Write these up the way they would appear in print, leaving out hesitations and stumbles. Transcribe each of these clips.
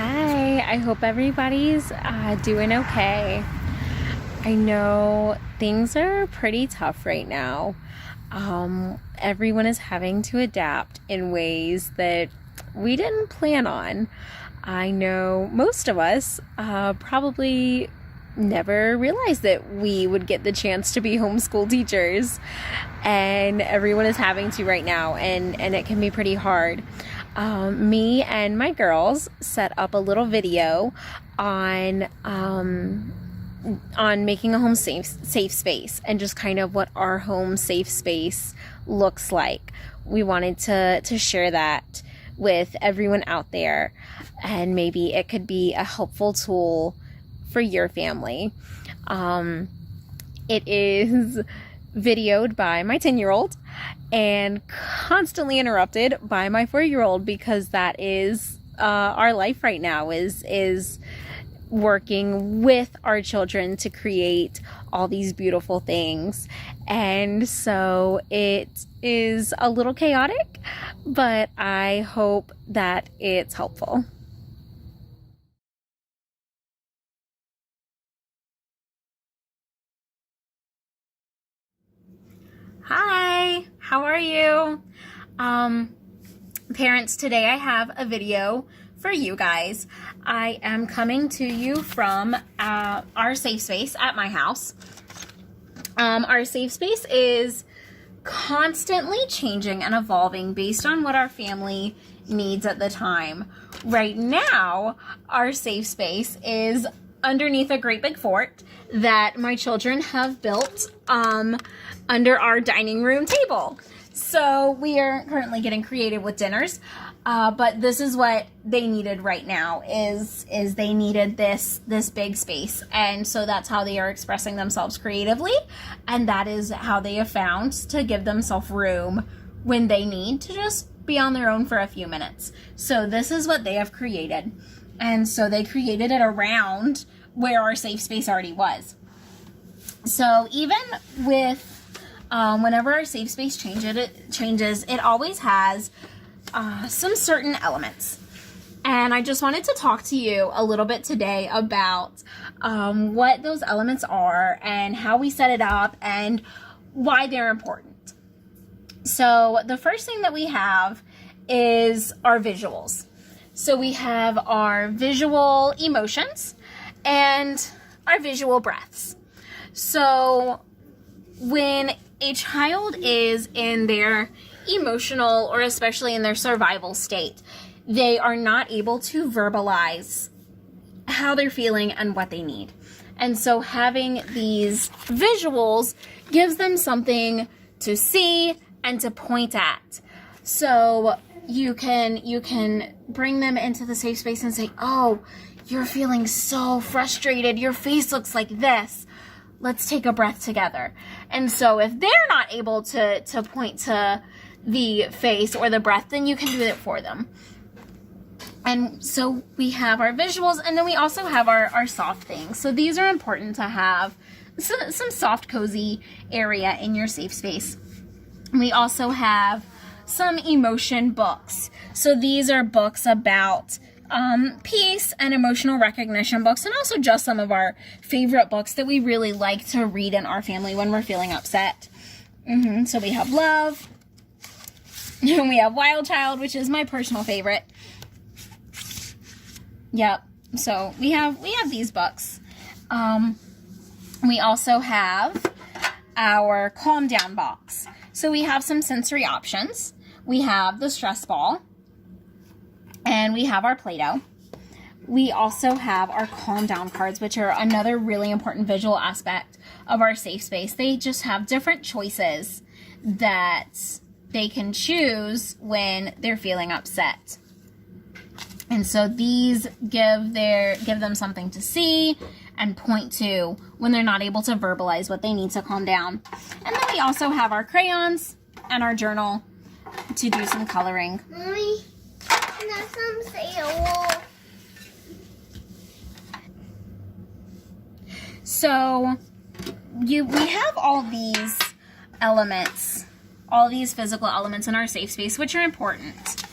Hi, I hope everybody's doing okay. I know things are pretty tough right now. Everyone is having to adapt in ways that we didn't plan on. I know most of us probably never realized that we would get the chance to be homeschool teachers, and everyone is having to right now, and it can be pretty hard. Me and my girls set up a little video on making a home safe space, and just kind of what our home safe space looks like. We wanted to share that with everyone out there, and maybe it could be a helpful tool for your family. It is videoed by my 10-year-old and constantly interrupted by my 4-year-old, because that is our life right now, is working with our children to create all these beautiful things. And so it is a little chaotic, but I hope that it's helpful. Hi, how are you? Parents, today I have a video for you guys. I am coming to you from our safe space at my house. Our safe space is constantly changing and evolving based on what our family needs at the time. Right now, our safe space is underneath a great big fort that my children have built under our dining room table. So we are currently getting creative with dinners, but this is what they needed right now, is they needed this big space. And so that's how they are expressing themselves creatively, and that is how they have found to give themselves room when they need to just be on their own for a few minutes. So this is what they have created. And so they created it around where our safe space already was. So even with whenever our safe space changes, it always has some certain elements. And I just wanted to talk to you a little bit today about what those elements are and how we set it up and why they're important. So the first thing that we have is our visuals. So we have our visual emotions and our visual breaths. So when a child is in their emotional, or especially in their survival state, they are not able to verbalize how they're feeling and what they need. And so having these visuals gives them something to see and to point at. So you can bring them into the safe space and say, "Oh, you're feeling so frustrated. Your face looks like this. Let's take a breath together." And so if they're not able to point to the face or the breath, then you can do it for them. And so we have our visuals, and then we also have our soft things. So these are important to have some soft, cozy area in your safe space. We also have some emotion books. So these are books about peace and emotional recognition books, and also just some of our favorite books that we really like to read in our family when we're feeling upset. So we have Love, and we have Wild Child, which is my personal favorite. Yep. So we have these books. We also have our Calm Down box. So we have some sensory options. We have the stress ball, and we have our Play-Doh. We also have our Calm Down cards, which are another really important visual aspect of our safe space. They just have different choices that they can choose when they're feeling upset. And so these give them something to see and point to when they're not able to verbalize what they need to calm down. And then we also have our crayons and our journal to do some coloring. Mommy, can I have some cereal? So we have all these elements, all these physical elements in our safe space, which are important.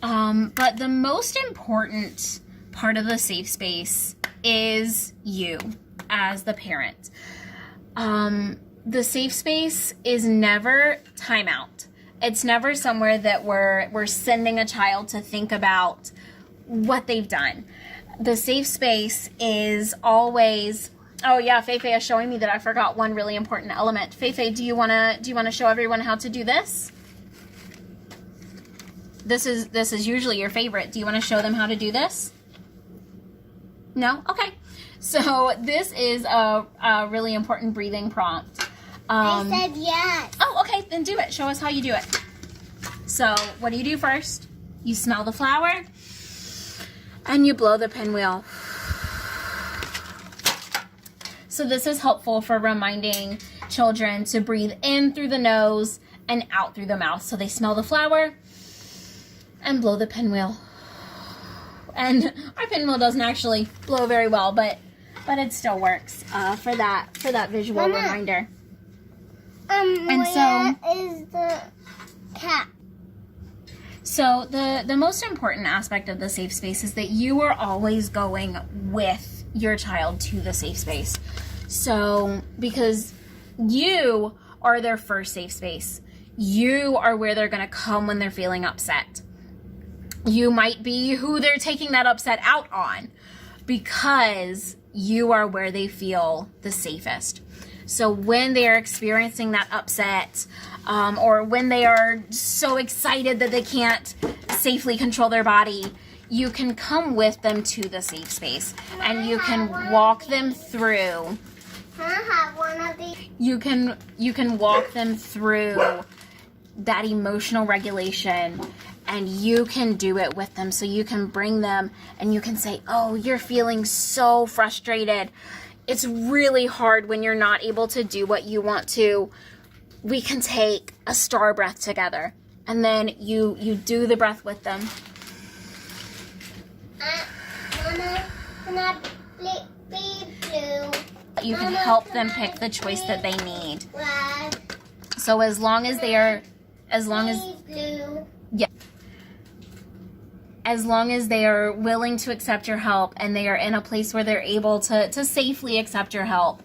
But the most important part of the safe space is you as the parent. The safe space is never timeout. It's never somewhere that we're sending a child to think about what they've done. The safe space is always, oh yeah, Feifei is showing me that I forgot one really important element. Feifei, do you wanna show everyone how to do this? This is usually your favorite. Do you want to show them how to do this? No? Okay. So this is a really important breathing prompt. I said yes. Oh, okay. Then do it. Show us how you do it. So what do you do first? You smell the flower and you blow the pinwheel. So this is helpful for reminding children to breathe in through the nose and out through the mouth. So they smell the flower and blow the pinwheel. And our pinwheel doesn't actually blow very well, but it still works for that visual Mama. reminder. And where is the cat? So the most important aspect of the safe space is that you are always going with your child to the safe space. So because you are their first safe space, you are where they're going to come when they're feeling upset. You might be who they're taking that upset out on because you are where they feel the safest. So when they are experiencing that upset, or when they are so excited that they can't safely control their body, you can come with them to the safe space and you can walk them through. Can I have one of these? You can walk them through that emotional regulation, and you can do it with them. So you can bring them and you can say, oh, you're feeling so frustrated. It's really hard when you're not able to do what you want to. We can take a star breath together. And then you do the breath with them. Mama, can I be blue? You can help them pick the choice that they need. Red. So as long as Be blue. yeah. As long as they are willing to accept your help and they are in a place where they're able to safely accept your help,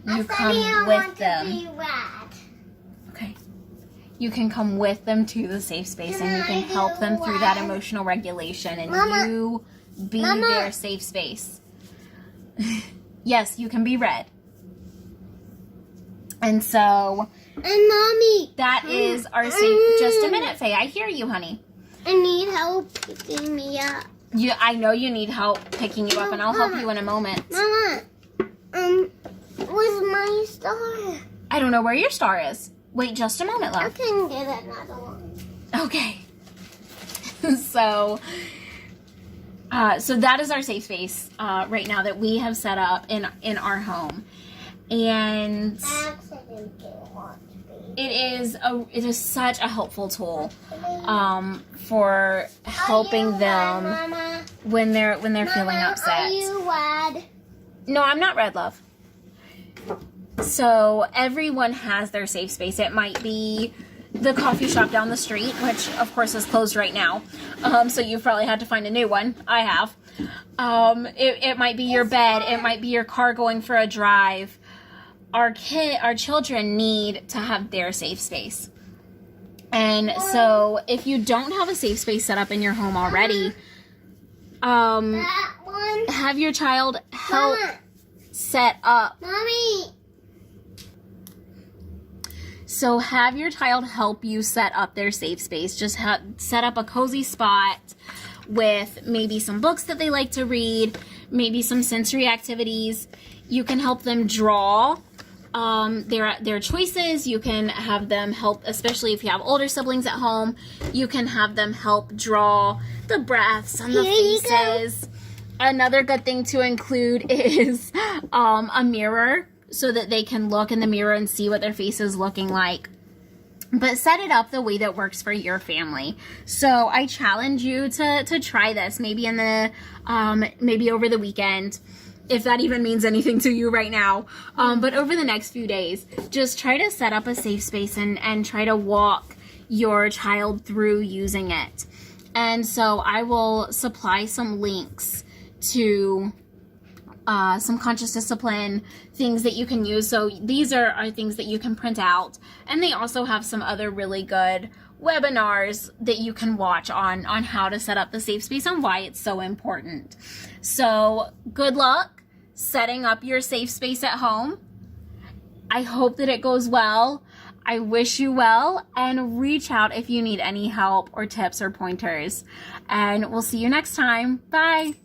you come with them. Be red. Okay. You can come with them to the safe space and you can help them through that emotional regulation and Mama. you be Mama. their safe space. Yes, you can be red. And so And mommy, that is our safe. Just a minute, Faye. I hear you, honey. I need help picking me up. I know you need help picking you up, and I'll help you in a moment. Mama, where's my star? I don't know where your star is. Wait just a moment, I love. can get another one. Okay. So that is our safe space right now that we have set up in our home, and it is such a helpful tool for helping them Mama? when they're feeling upset. Are you red? No, I'm not red, love. So everyone has their safe space. It might be the coffee shop down the street, which of course is closed right now. So you've probably had to find a new one. I have. It might be your bed. It might be your car going for a drive. Our children need to have their safe space. And so if you don't have a safe space set up in your home already, That one. have your child help Mama, set up. Mommy. So have your child help you set up their safe space. Just set up a cozy spot with maybe some books that they like to read, maybe some sensory activities. You can help them draw their choices. You can have them help, especially if you have older siblings at home, you can have them help draw the breaths and the Here you go. faces. Another good thing to include is a mirror so that they can look in the mirror and see what their face is looking like. But set it up the way that works for your family. So I challenge you to try this, maybe in the maybe over the weekend, if that even means anything to you right now. But over the next few days, just try to set up a safe space and try to walk your child through using it. And so I will supply some links to some conscious discipline, things that you can use. So these are things that you can print out. And they also have some other really good webinars that you can watch on how to set up the safe space and why it's so important. So good luck setting up your safe space at home. I hope that it goes well. I wish you well, and reach out if you need any help or tips or pointers. And we'll see you next time. Bye.